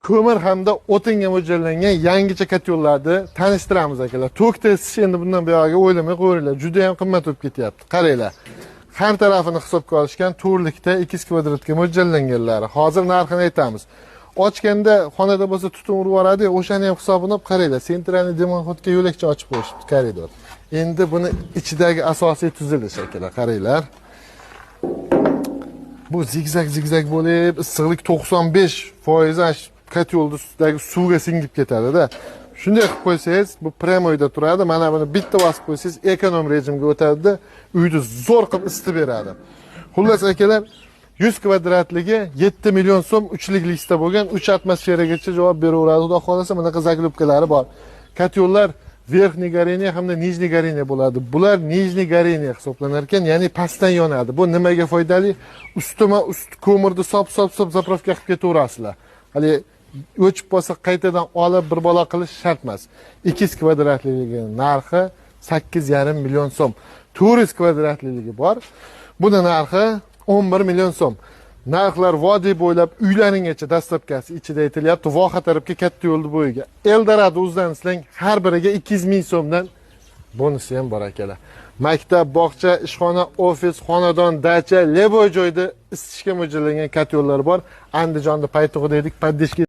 ko'mir hamda o'tinga mo'ljallangan yangicha kotyollarni tanishtiramiz akalar. Tokda isish endi bundan buyog'iga o'ylamay qo'yinglar. Juda ham qimmat bo'lib ketyapti. Qaranglar. Har tarafini hisobga olishgan to'rlikda 2 kvadratga mo'ljallanganlari. Hozir narxini aytamiz. Ochganda xonada bo'lsa tutun urib yuboradi, o'shani ham hisobini olib qaranglar. Sentralniy demonxodga yo'lakcha ochib qo'yishibdi koridor. Endi buni ichidagi asosiy tuzilish akalar, qaranglar. Bu zigzag bo'lib, issiqlik 95% kotyolning ustidagi suvga singib ketadi-da. Shunday qilib qo'ysangiz, bu premoyda turadi. Mana buni bitta bosib qo'ysangiz, ekonom rejimga o'tadi-da, uyni zo'r qilib isitib beradi. Xullas akalar, 100 kvadratligi 7 million so'm uchliklikda bo'lgan 3 atmosferagacha javob beraveradi. Xudo xolasa, bunaqa zaglubkalari bor. Kotyollar verxniy горение hamda nijniy горение bo'ladi. Bular nijniy горение hisoblanar ekan, ya'ni pastdan yonadi. Bu nimaga foydali? Ust ko'mirni sop zapravka qilib ketaverasizlar. Hali o'chib qolsa qaytadan olib bir bola qilish shart emas. 2 kvadratligi narxi 8,5 million so'm. 400 kvadratligi bor. Buni narxi 11 million so'm. Narxlar vodiy bo'ylab uylaringgacha dastlabkasi ichida aytilyapti. Voha tarafga katta yo'lni bo'yiga. Eldorado o'zidan islang har biriga 200 ming so'mdan bonusi ham bor akalar. Maktab, bog'cha, ishxona, ofis, xonadon, dacha, leboy joyda isitishga mo'ljallangan kotyollar bor. Andijonda Paytug'da edik, Paddeshga